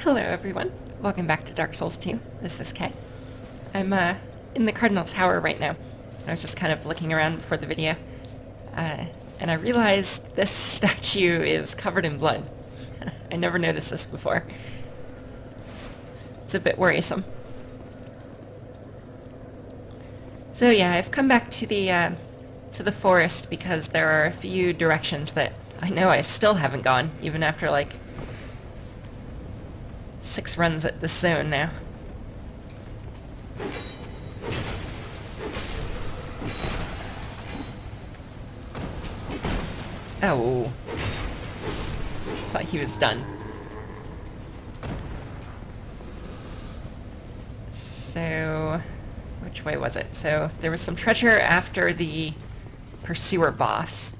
Hello everyone, welcome back to Dark Souls 2. This is Kay. I'm in the Cardinal Tower right now. I was just kind of looking around before the video, and I realized this statue is covered in blood. I never noticed this before. It's a bit worrisome. So yeah, I've come back to the forest because there are a few directions that I know I still haven't gone, even after like 6 runs at this zone now. Oh. Thought he was done. So, which way was it? So, there was some treasure after the pursuer boss,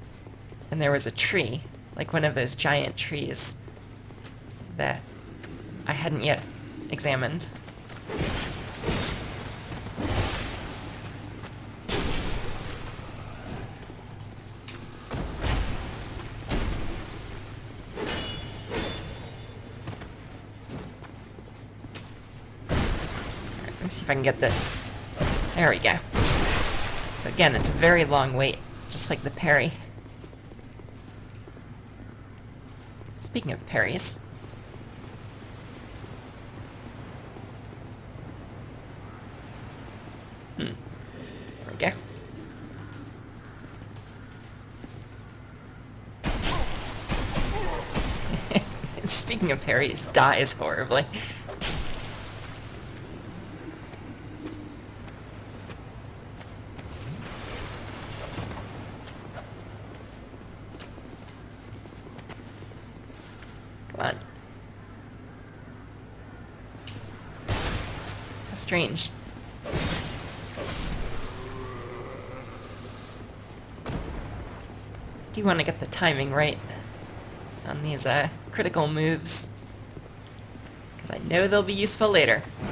and there was a tree, like one of those giant trees that I hadn't yet examined. Let me see if I can get this. There we go. So again, it's a very long wait, just like the parry. Speaking of parries. There we go. Speaking of parries, dies horribly. Come on. How strange. Do want to get the timing right on these critical moves, because I know they'll be useful later. I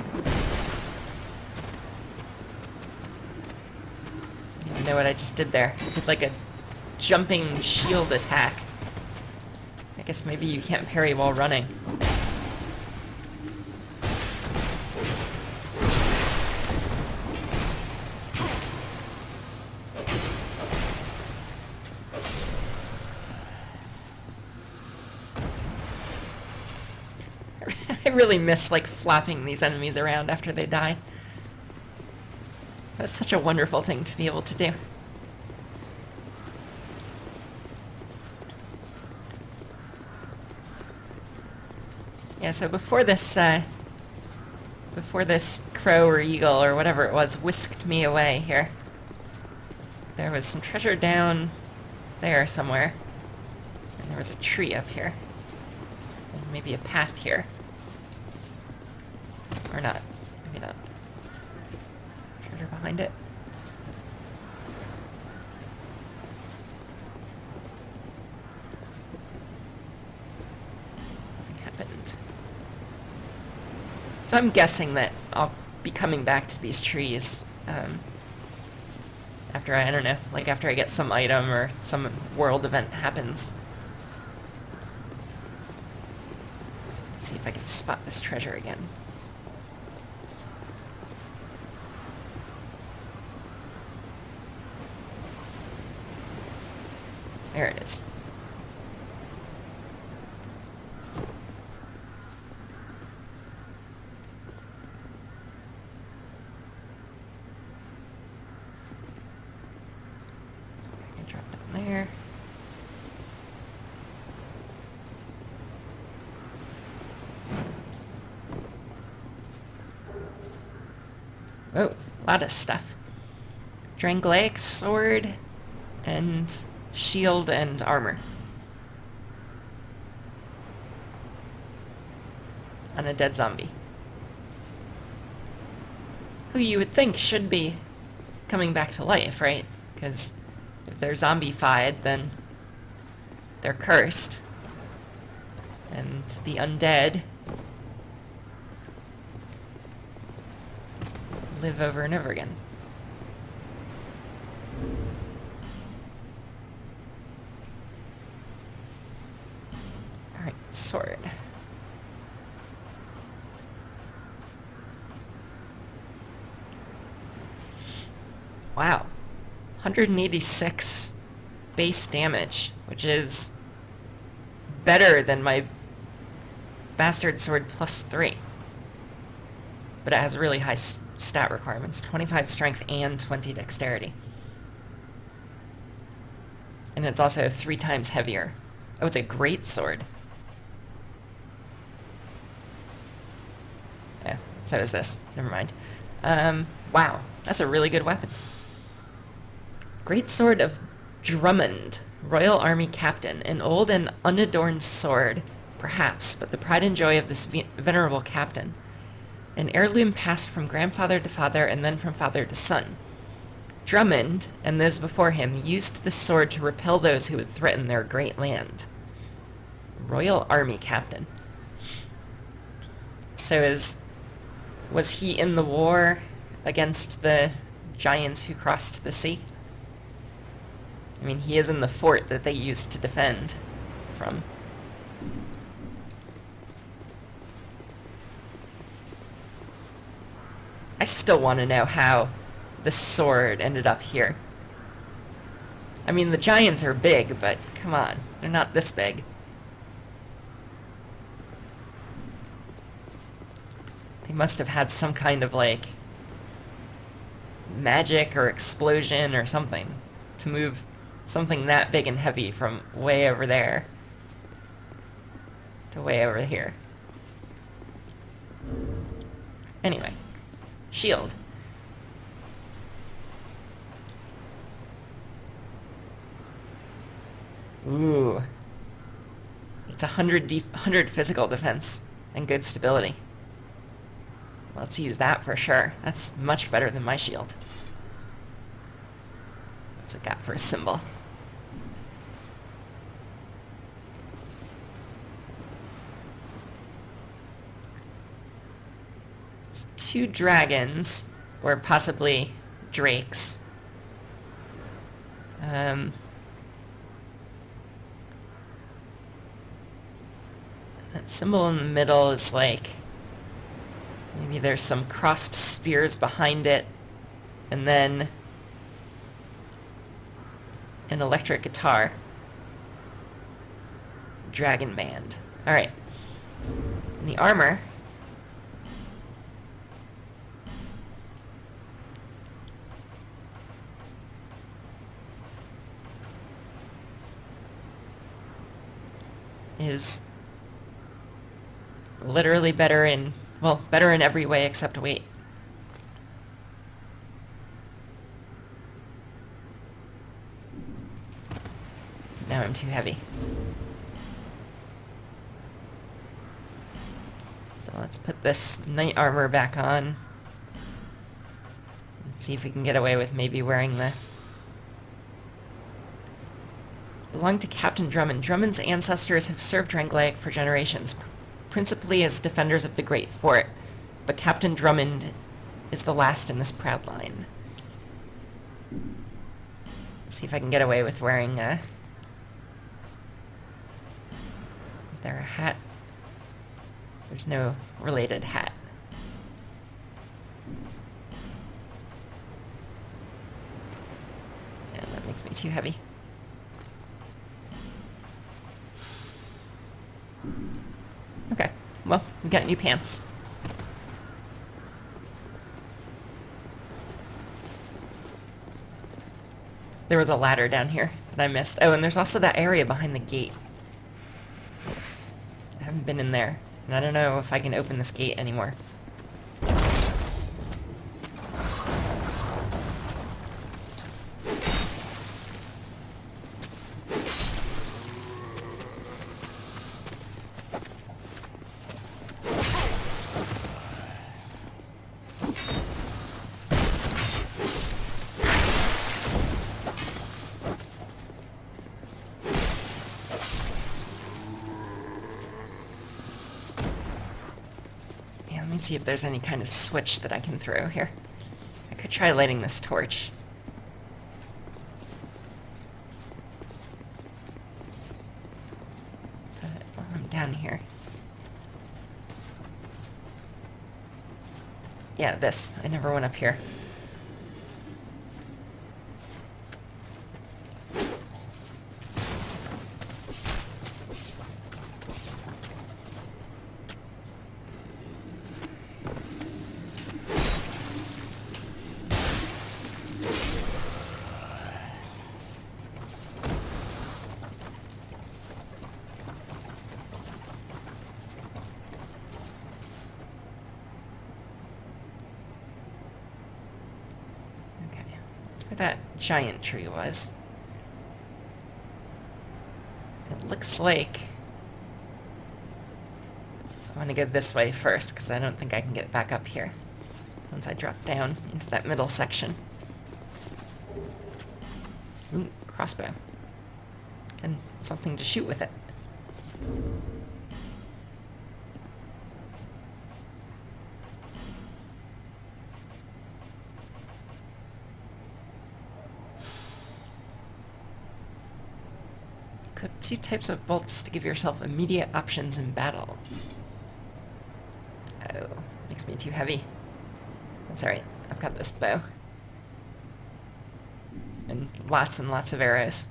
don't even know what I just did there. I did like a jumping shield attack. I guess maybe you can't parry while running. I really miss, like, flapping these enemies around after they die. That's such a wonderful thing to be able to do. Yeah, so before this crow or eagle or whatever it was whisked me away here, there was some treasure down there somewhere, and there was a tree up here, and maybe a path here. Or not. Maybe not. Treasure behind it. Nothing happened. So I'm guessing that I'll be coming back to these trees after I don't know, like after I get some item or some world event happens. Let's see if I can spot this treasure again. There it is. I can drop down there. Oh, a lot of stuff. Drangleic sword and shield and armor. On a dead zombie. Who you would think should be coming back to life, right? Because if they're zombified, then they're cursed. And the undead live over and over again. Alright, sword. Wow. 186 base damage, which is better than my Bastard Sword +3. But it has really high stat requirements. 25 strength and 20 dexterity. And it's also 3 times heavier. Oh, it's a great sword. Yeah, so is this. Never mind. Wow, that's a really good weapon. Great Sword of Drummond, Royal Army Captain, an old and unadorned sword, perhaps, but the pride and joy of this venerable captain. An heirloom passed from grandfather to father and then from father to son. Drummond, and those before him, used this sword to repel those who would threaten their great land. Royal Army Captain. So was he in the war against the giants who crossed the sea? I mean, he is in the fort that they used to defend from. I still want to know how the sword ended up here. I mean, the giants are big, but come on, they're not this big. They must have had some kind of, like, magic or explosion or something to move something that big and heavy from way over there to way over here. Anyway, shield. Ooh. It's 100 physical defense and good stability. Let's use that for sure. That's much better than my shield. What's it got for a symbol? It's 2 dragons, or possibly drakes. That symbol in the middle is like, maybe there's some crossed spears behind it, and then an electric guitar. Dragon band. Alright. And the armor is literally better in, well, better in every way except weight. Now I'm too heavy. So let's put this knight armor back on. And see if we can get away with maybe wearing the... Belonged to Captain Drummond. Drummond's ancestors have served Drangleic for generations, principally as defenders of the Great Fort, but Captain Drummond is the last in this proud line. Let's see if I can get away with wearing a... Is there a hat? There's no related hat. Yeah, that makes me too heavy. Okay, well, we got new pants. There was a ladder down here that I missed. Oh, and there's also that area behind the gate. I haven't been in there, and I don't know if I can open this gate anymore. Let me see if there's any kind of switch that I can throw here. I could try lighting this torch. But while I'm down here... Yeah, this. I never went up here. where that giant tree was. It looks like I want to go this way first, because I don't think I can get back up here once I drop down into that middle section. Ooh, crossbow. And something to shoot with it. Equip 2 types of bolts to give yourself immediate options in battle. Oh, makes me too heavy. That's alright, I've got this bow. And lots of arrows.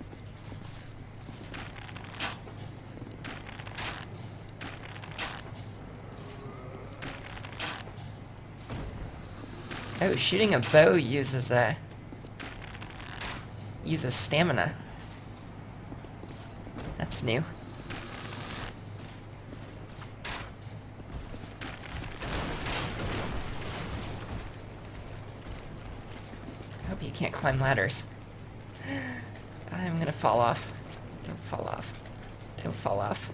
Oh, shooting a bow uses stamina. That's new. I hope you can't climb ladders. I'm gonna fall off. Don't fall off. Don't fall off.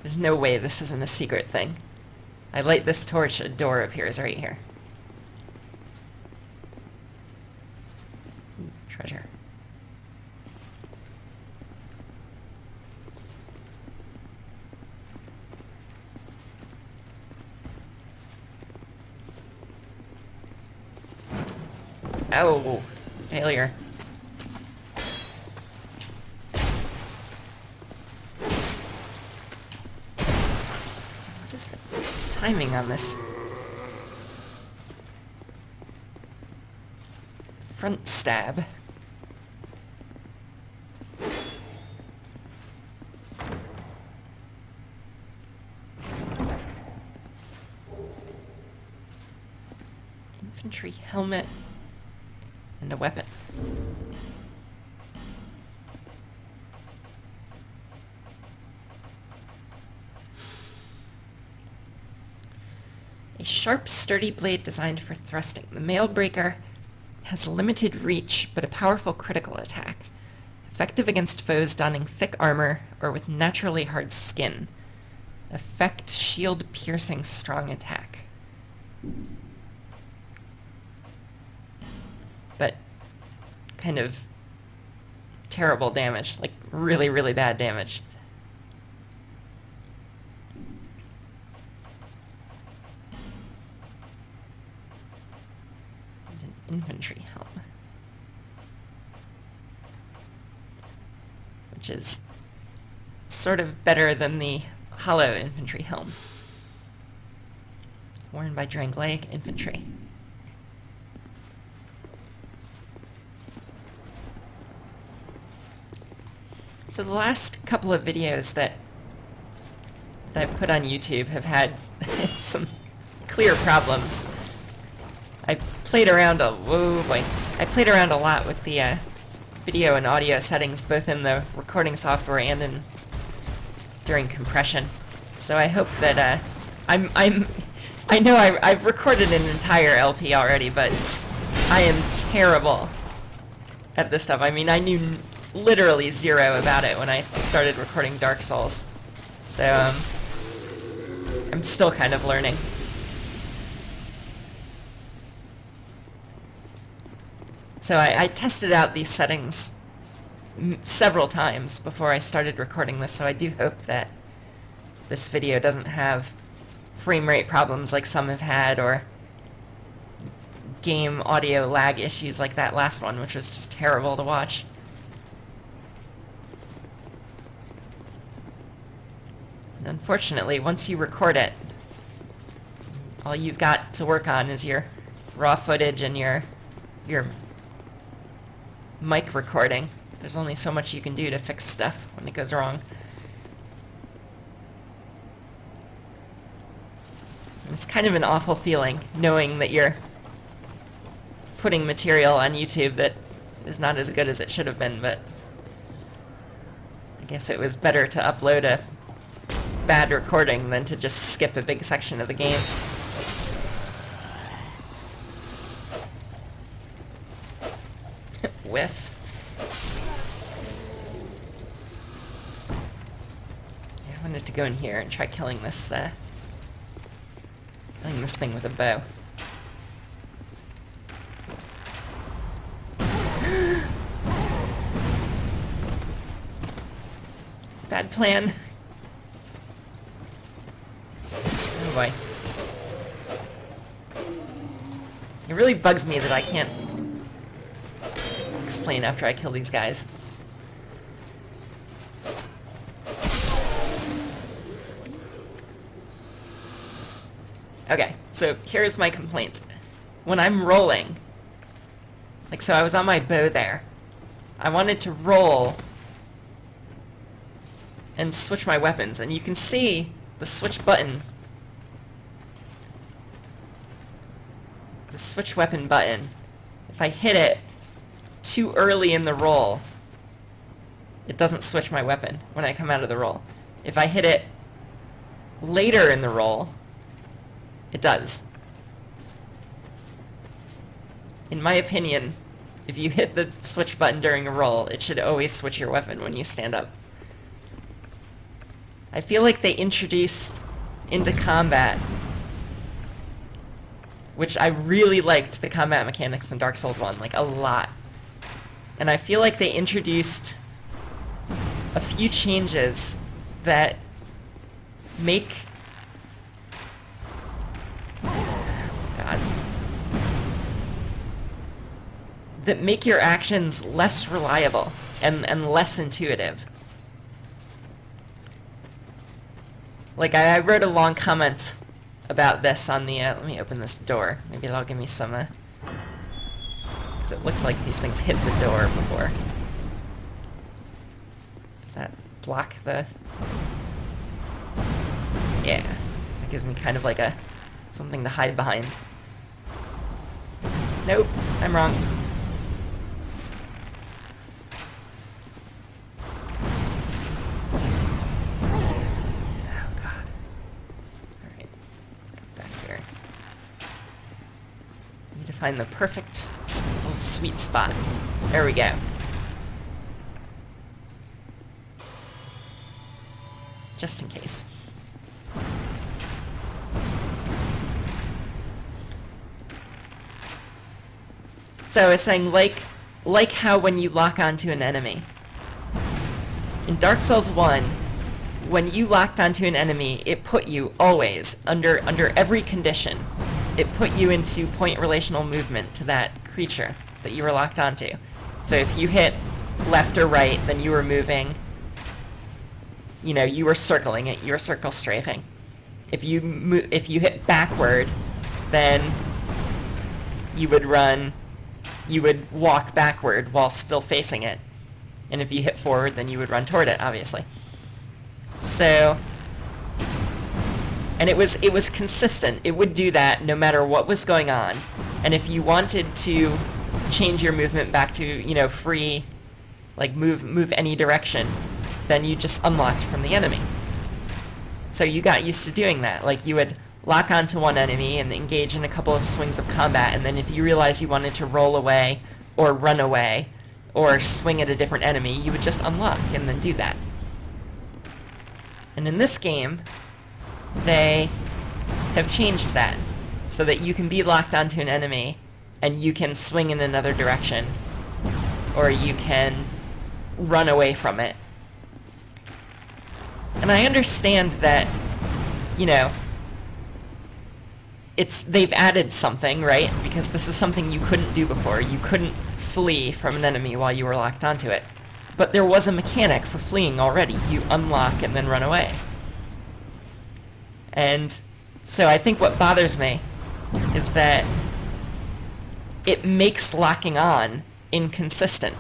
There's no way this isn't a secret thing. I light this torch, a door appears right here. Ooh, treasure. Oh, failure. What is the timing on this? Front stab. Infantry helmet and a weapon. A sharp, sturdy blade designed for thrusting. The mail breaker has limited reach, but a powerful critical attack. Effective against foes donning thick armor or with naturally hard skin. Effect shield-piercing strong attack. But kind of terrible damage, like really, really bad damage. And an infantry helm, which is sort of better than the hollow infantry helm worn by Drangleic infantry. So the last couple of videos that I've put on YouTube have had some clear problems. I played around a lot with the video and audio settings, both in the recording software and during compression. So I hope that I know I've recorded an entire LP already, but I am terrible at this stuff. I mean, I knew literally zero about it when I started recording Dark Souls. So, I'm still kind of learning. So I tested out these settings several times before I started recording this, so I do hope that this video doesn't have frame rate problems like some have had, or game audio lag issues like that last one, which was just terrible to watch. And unfortunately, once you record it, all you've got to work on is your raw footage and your mic recording. There's only so much you can do to fix stuff when it goes wrong. And it's kind of an awful feeling knowing that you're putting material on YouTube that is not as good as it should have been, but I guess it was better to upload a bad recording than to just skip a big section of the game. Whiff. Yeah, I wanted to go in here and try killing this thing with a bow. Bad plan. Oh boy. It really bugs me that I can't explain after I kill these guys. Okay, so here's my complaint. When I'm rolling, like so I was on my bow there, I wanted to roll and switch my weapons, and you can see the switch button, the switch weapon button. If I hit it too early in the roll, it doesn't switch my weapon when I come out of the roll. If I hit it later in the roll, it does. In my opinion, if you hit the switch button during a roll, it should always switch your weapon when you stand up. I feel like they introduced into combat, which I really liked the combat mechanics in Dark Souls 1, like a lot. And I feel like they introduced a few changes that make... God. That make your actions less reliable and less intuitive. Like, I wrote a long comment about this on the, let me open this door. Maybe that'll give me some, because it looked like these things hit the door before. Does that block the... Yeah. That gives me kind of like something to hide behind. Nope, I'm wrong. Find the perfect little sweet spot. There we go. Just in case. So I was saying, like how when you lock onto an enemy. In Dark Souls 1, when you locked onto an enemy, it put you always, under every condition, it put you into point relational movement to that creature that you were locked onto. So if you hit left or right, then you were moving. You know, you were circling it. You were circle strafing. If you hit backward, then you would run. You would walk backward while still facing it. And if you hit forward, then you would run toward it, obviously. So. And it was consistent. It would do that no matter what was going on. And if you wanted to change your movement back to, you know, free, like move any direction, then you just unlocked from the enemy. So you got used to doing that. Like you would lock onto one enemy and engage in a couple of swings of combat, and then if you realized you wanted to roll away or run away or swing at a different enemy, you would just unlock and then do that. And in this game, they have changed that so that you can be locked onto an enemy and you can swing in another direction or you can run away from it. And I understand that, you know, they've added something, right? Because this is something you couldn't do before. You couldn't flee from an enemy while you were locked onto it. But there was a mechanic for fleeing already. You unlock and then run away. And so I think what bothers me is that it makes locking on inconsistent,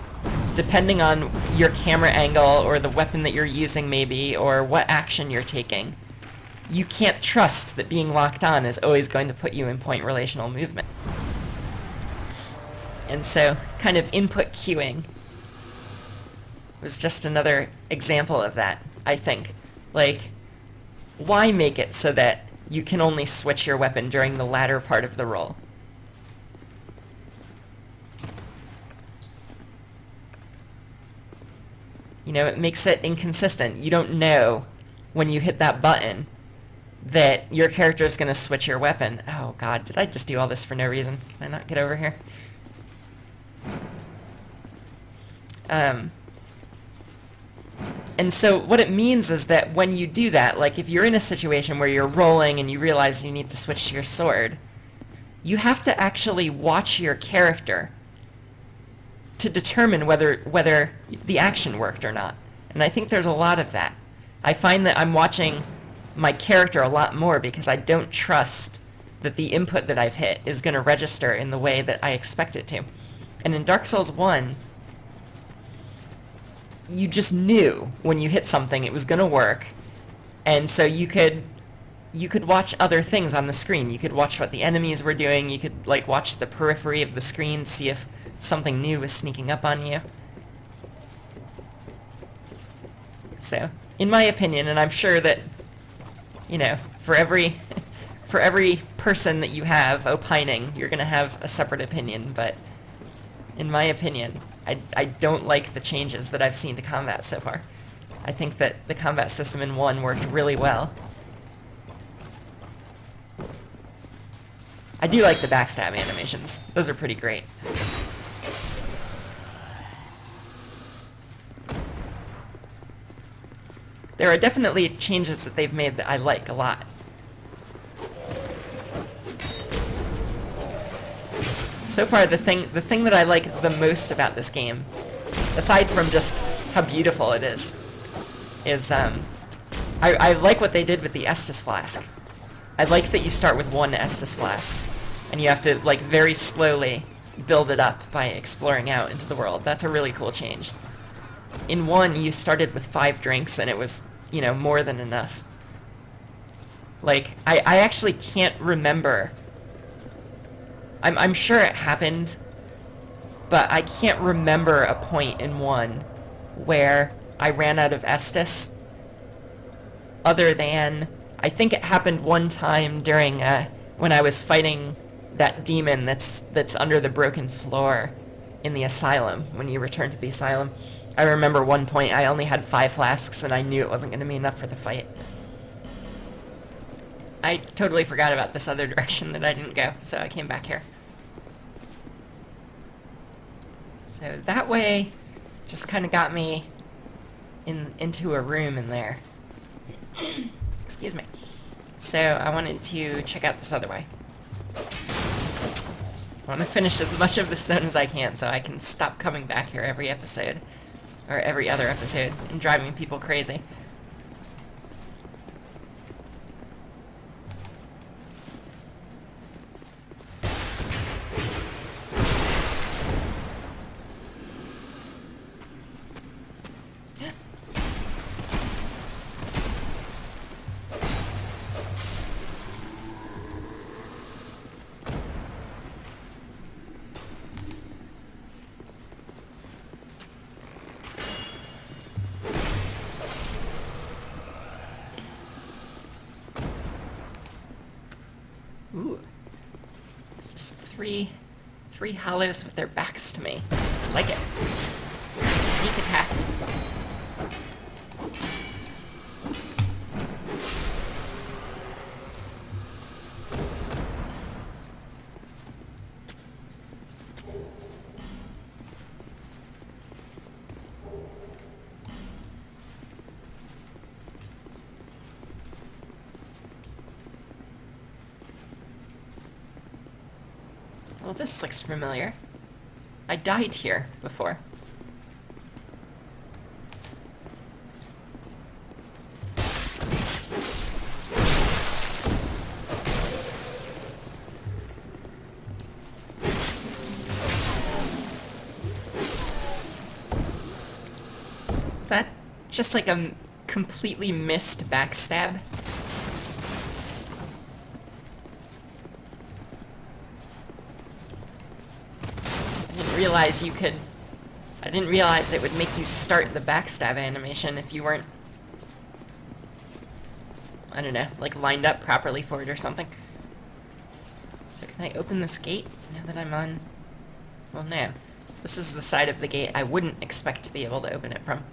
depending on your camera angle or the weapon that you're using maybe, or what action you're taking. You can't trust that being locked on is always going to put you in point relational movement. And so kind of input queuing was just another example of that, I think. Like, why make it so that you can only switch your weapon during the latter part of the roll? You know, it makes it inconsistent. You don't know when you hit that button that your character is going to switch your weapon. Oh god, did I just do all this for no reason? Can I not get over here? And so what it means is that when you do that, like if you're in a situation where you're rolling and you realize you need to switch to your sword, you have to actually watch your character to determine whether the action worked or not. And I think there's a lot of that. I find that I'm watching my character a lot more because I don't trust that the input that I've hit is going to register in the way that I expect it to. And in Dark Souls 1, you just knew when you hit something it was going to work, and so you could watch other things on the screen. You could watch what the enemies were doing. You could like watch the periphery of the screen to see if something new was sneaking up on you. So, in my opinion, and I'm sure that, you know, for every person that you have opining, you're going to have a separate opinion, but in my opinion, I don't like the changes that I've seen to combat so far. I think that the combat system in 1 worked really well. I do like the backstab animations. Those are pretty great. There are definitely changes that they've made that I like a lot. So far, the thing that I like the most about this game, aside from just how beautiful it is I like what they did with the Estus Flask. I like that you start with 1 Estus Flask, and you have to, like, very slowly build it up by exploring out into the world. That's a really cool change. In 1, you started with 5 drinks, and it was, you know, more than enough. Like, I actually can't remember. I'm sure it happened, but I can't remember a point in 1 where I ran out of Estus, other than, I think it happened one time during, when I was fighting that demon that's under the broken floor in the asylum, when you return to the asylum. I remember one point I only had 5 flasks, and I knew it wasn't going to be enough for the fight. I totally forgot about this other direction that I didn't go, so I came back here. So that way just kind of got me into a room in there. Excuse me. So I wanted to check out this other way. I want to finish as much of the zone as I can so I can stop coming back here every episode, or every other episode, and driving people crazy. Ooh. This is three hollows with their backs to me. Like it. Sneak attack. Well, this looks familiar. I died here before. Is that just like a completely missed backstab? realize you could... I didn't realize it would make you start the backstab animation if you weren't... I don't know, like lined up properly for it or something. So can I open this gate now that I'm on... Well, no. This is the side of the gate I wouldn't expect to be able to open it from.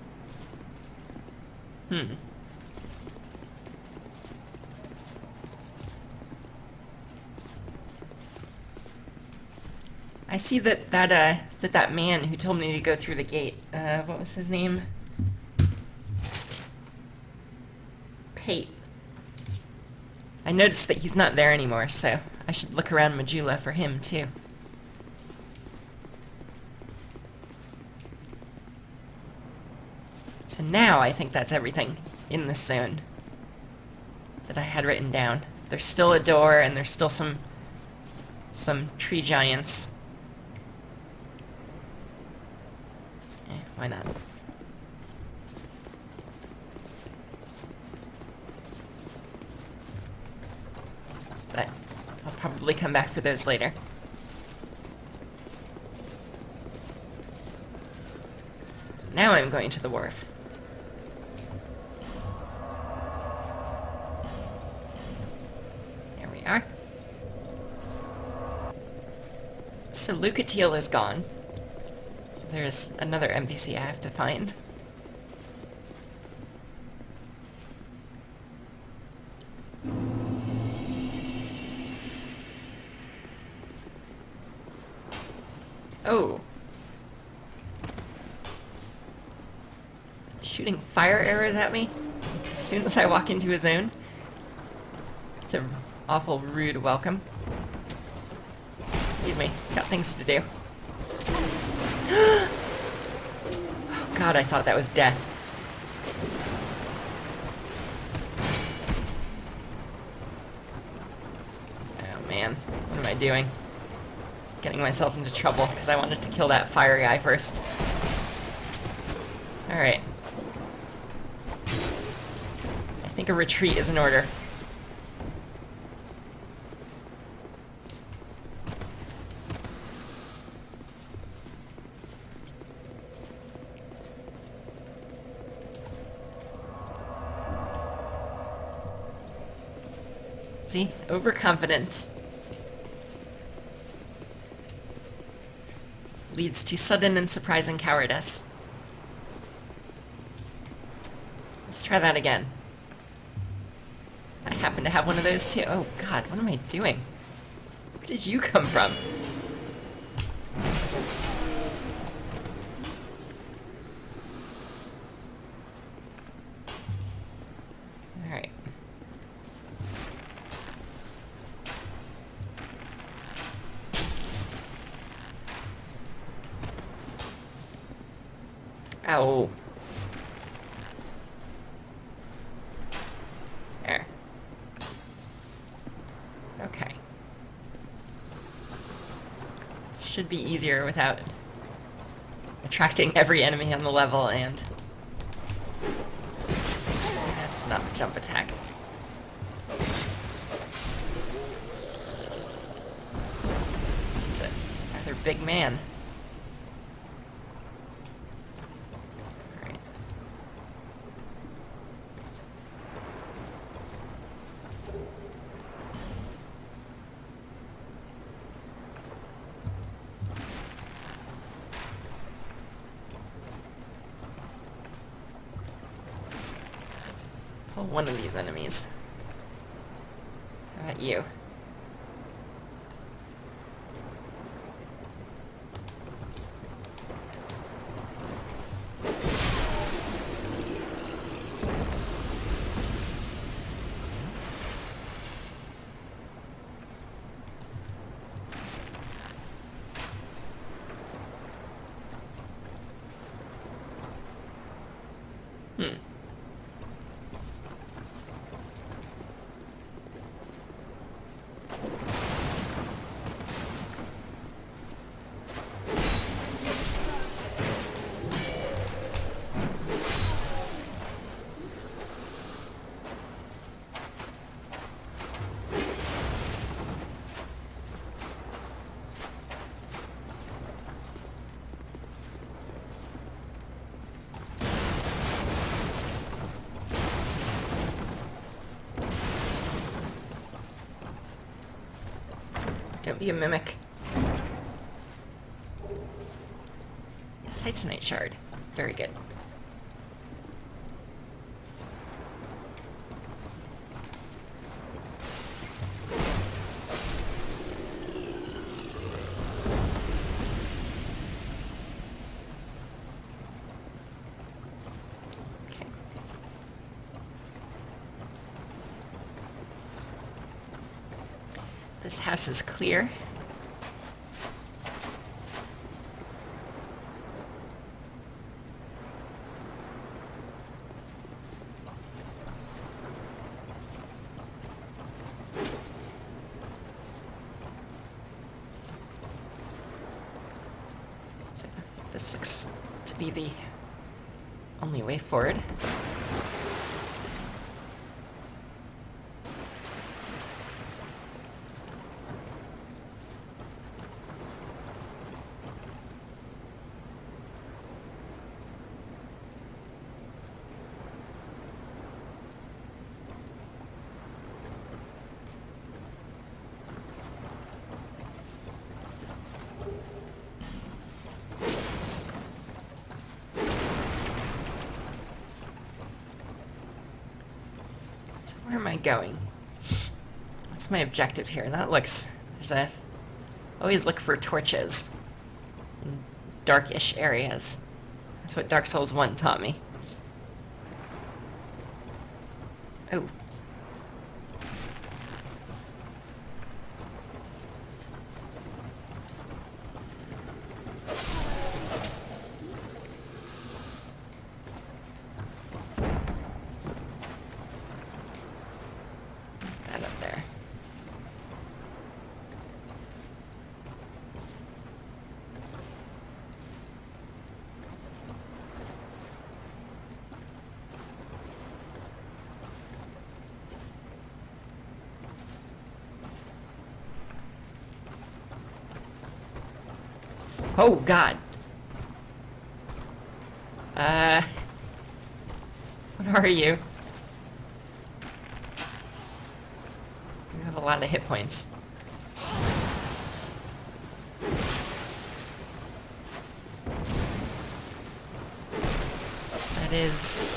I see that man who told me to go through the gate, what was his name? Pate. I noticed that he's not there anymore, so I should look around Majula for him, too. So now I think that's everything in this zone that I had written down. There's still a door, and there's still some tree giants. Why not? But I'll probably come back for those later. So now I'm going to the wharf. There we are. So Lucatiel is gone. There's another NPC I have to find. Oh. Shooting fire arrows at me as soon as I walk into a zone. It's an awful rude welcome. Excuse me, got things to do. Oh God, I thought that was death. Oh man, what am I doing? Getting myself into trouble because I wanted to kill that fire guy first. Alright. I think a retreat is in order. See? Overconfidence leads to sudden and surprising cowardice. Let's try that again. I happen to have one of those too. Oh God, what am I doing? Where did you come from? Alright. Ow. There. Okay. Should be easier without attracting every enemy on the level, and that's not a jump attack. It's a rather big man. Pull one of these enemies. How about you? Don't be a mimic. Titanite shard. Very good. Okay. This house is clear. So this looks to be the only way forward. Where am I going? What's my objective here? That looks... There's a... Always look for torches in darkish areas. That's what Dark Souls 1 taught me. Oh. That up there. Oh, God. What are you? You have a lot of hit points. That is...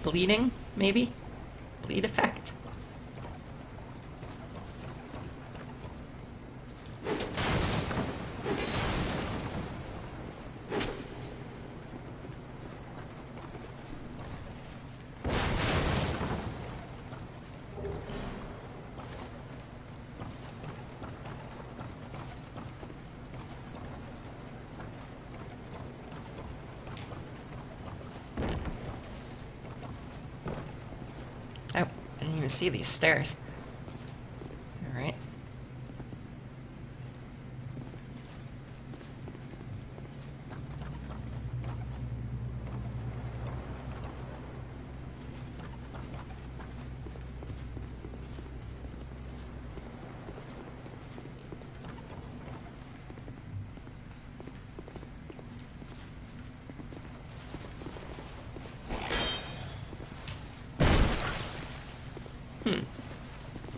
bleeding, maybe? Bleed effect? Oh, I didn't even see these stairs. Alright.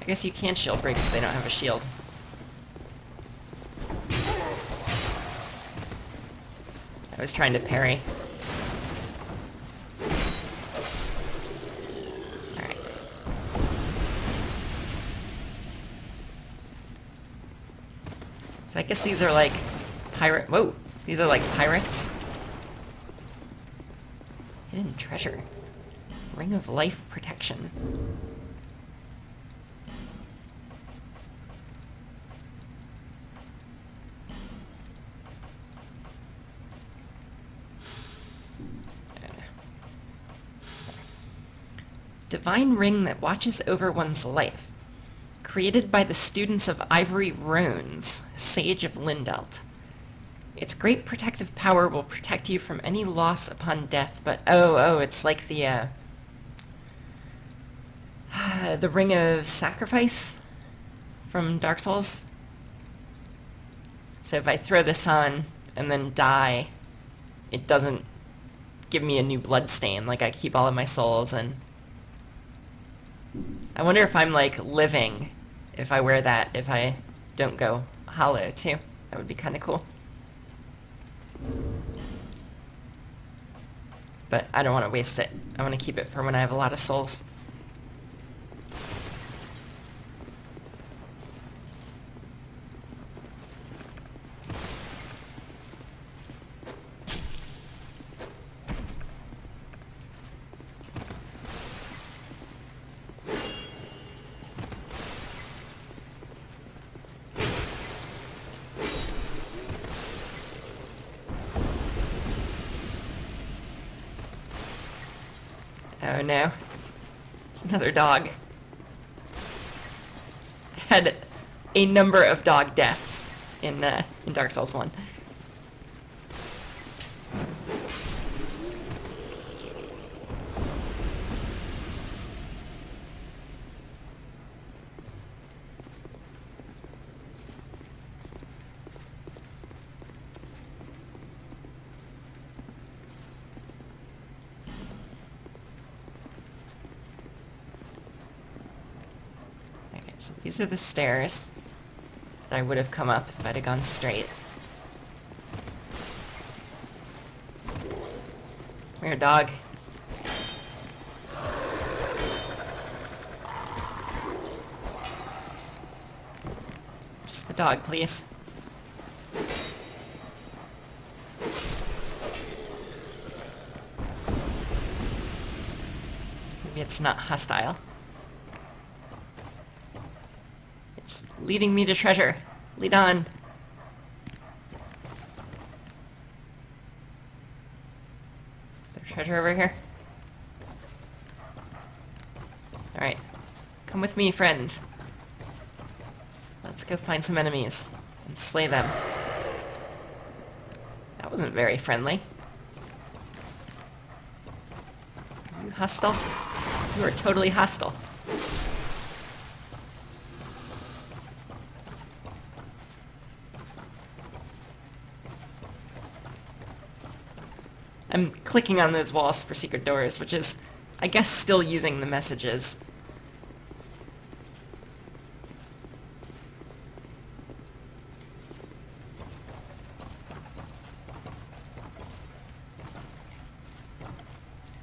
I guess you can't shield break if they don't have a shield. I was trying to parry. Alright. So I guess these are like pirate... Whoa! These are like pirates. Hidden treasure. Ring of life protection. Divine ring that watches over one's life. Created by the students of Ivory Roans, Sage of Lindelt. Its great protective power will protect you from any loss upon death, but it's like the Ring of Sacrifice from Dark Souls. So if I throw this on and then die, it doesn't give me a new blood stain. Like, I keep all of my souls and... I wonder if I'm, like, living if I wear that, if I don't go hollow, too. That would be kind of cool. But I don't want to waste it. I want to keep it for when I have a lot of souls. Oh no. It's another dog. Had a number of dog deaths in Dark Souls 1. So these are the stairs that I would have come up if I'd have gone straight. Come here, dog. Just the dog, please. Maybe it's not hostile. Leading me to treasure. Lead on. Is there treasure over here? Alright. Come with me, friend. Let's go find some enemies and slay them. That wasn't very friendly. Are you hostile? You are totally hostile. I'm clicking on those walls for secret doors, which is, I guess, still using the messages.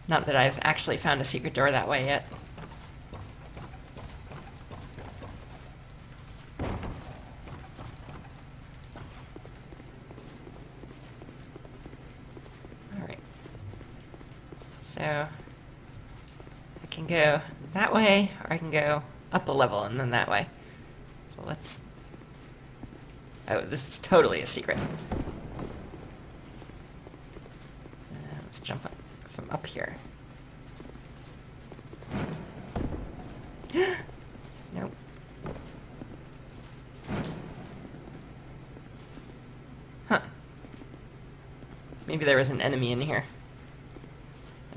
Not that I've actually found a secret door that way yet. So, I can go that way, or I can go up a level and then that way. So let's... Oh, this is totally a secret. Let's jump up from up here. Nope. Huh. Maybe there was an enemy in here.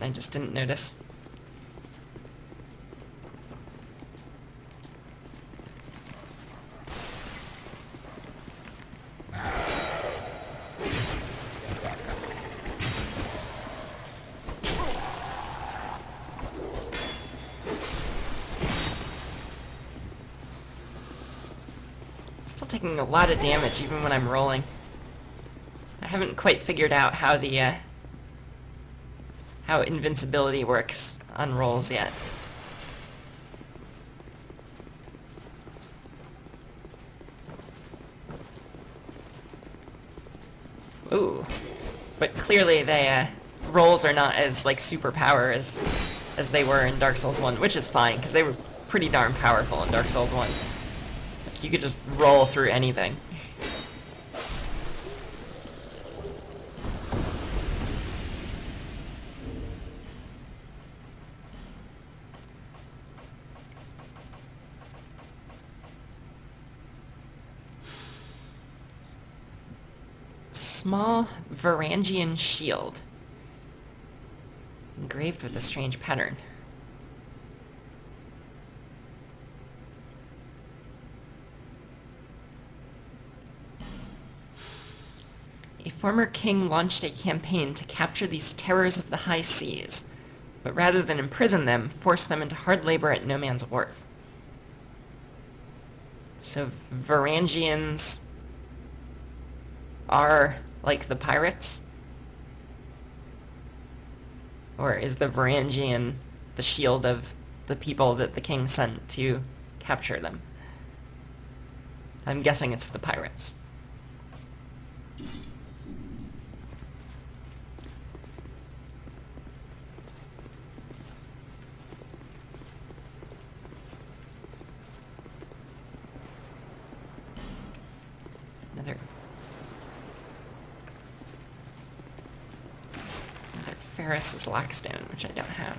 I just didn't notice. Still taking a lot of damage even when I'm rolling. I haven't quite figured out how the how invincibility works on rolls yet. Ooh. But clearly they, rolls are not as, like, superpower as they were in Dark Souls 1, which is fine, because they were pretty darn powerful in Dark Souls 1. Like, you could just roll through anything. Small Varangian shield, engraved with a strange pattern. A former king launched a campaign to capture these terrors of the high seas. but rather than imprison them, force them into hard labor at no man's wharf. So Varangians are like the pirates? Or is the Varangian the shield of the people that the king sent to capture them? I'm guessing it's the pirates. Another Ferris's lockstone, which I don't have.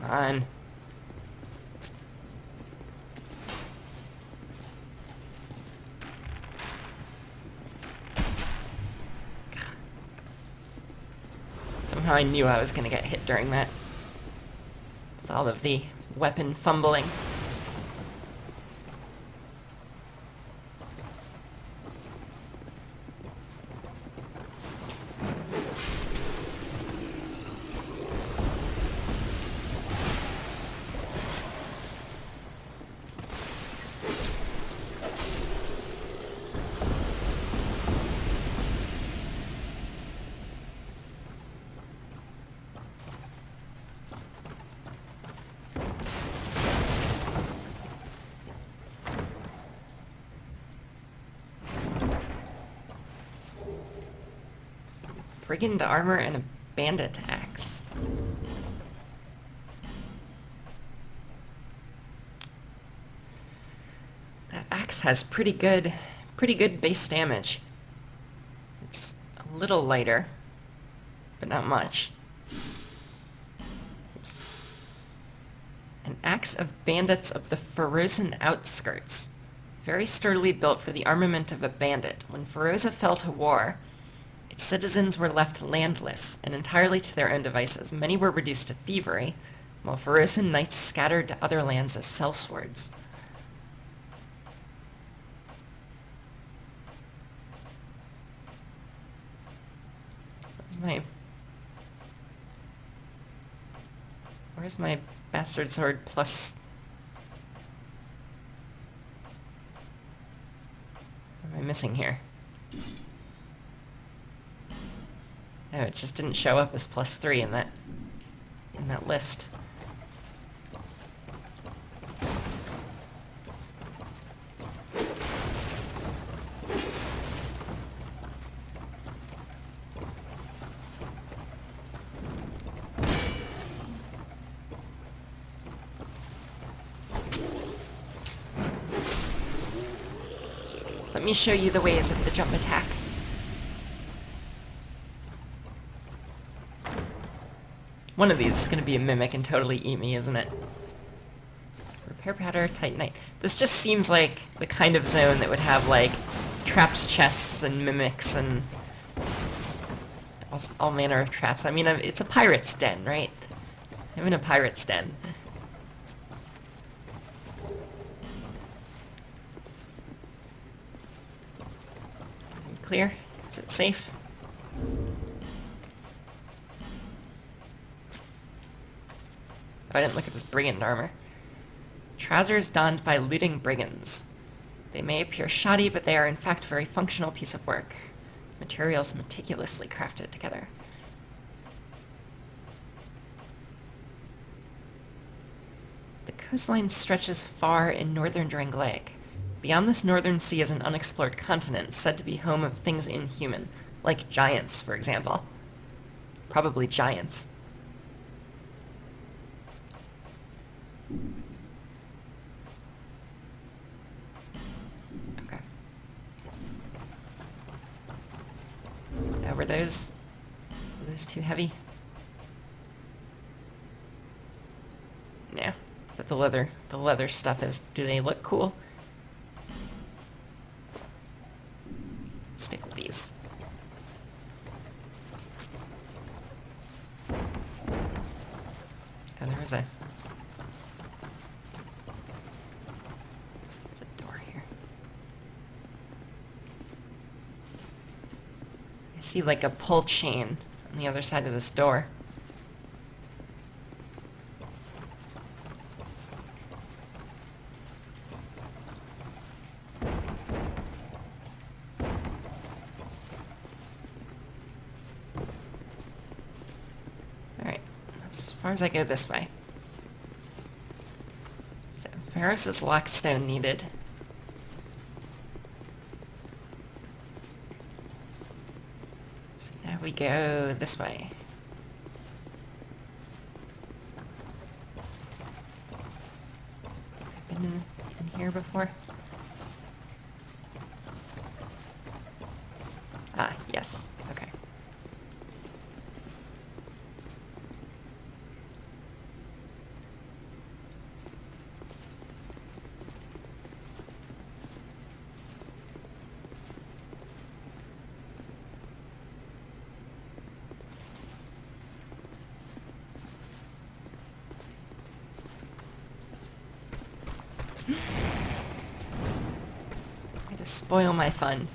Come on. Somehow I knew I was going to get hit during that. With all of the weapon fumbling. Brigand armor and a bandit axe. That axe has pretty good base damage. It's a little lighter, but not much. Oops. An axe of bandits of the Ferosan outskirts. Very sturdily built for the armament of a bandit. When Feroza fell to war, citizens were left landless and entirely to their own devices. Many were reduced to thievery, while Ferosan knights scattered to other lands as sellswords. Where's my bastard sword plus... What am I missing here? No, it just didn't show up as +3 in that list. Let me show you the ways of the jump attack. One of these is going to be a mimic and totally eat me, isn't it? Repair powder, titanite. This just seems like the kind of zone that would have, like, trapped chests and mimics and all manner of traps. I mean, it's a pirate's den, right? I'm in a pirate's den. Clear? Is it safe? Oh, I didn't look at this brigand armor. Trousers donned by looting brigands. They may appear shoddy, but they are in fact a very functional piece of work. Materials meticulously crafted together. The coastline stretches far in northern Drangleic. Beyond this northern sea is an unexplored continent, said to be home of things inhuman, like giants, for example. Probably giants. Okay. Now, were those too heavy? No. But the leather stuff is, do they look cool? Stick with these. Oh, there's a door here. see like a pull chain on the other side of this door. Alright, that's as far as I go this way. So, Ferris's lockstone needed. So now we go this way. I've been in here before. Ah, yes. Okay. Way to spoil my fun.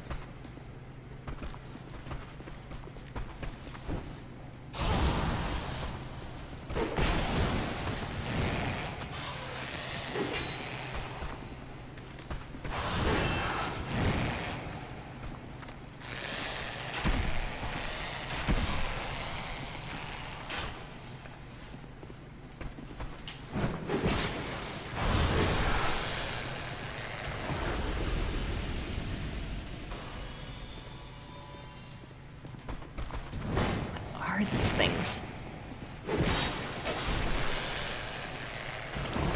What are these things?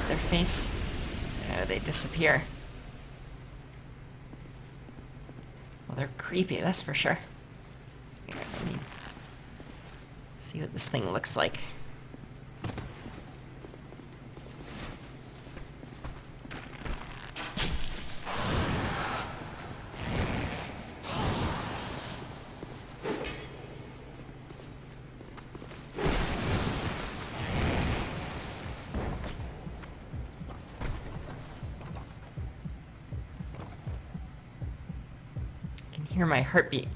Their face? Oh, they disappear. Well, they're creepy, that's for sure. Here, let me see what this thing looks like. Hear my heartbeat.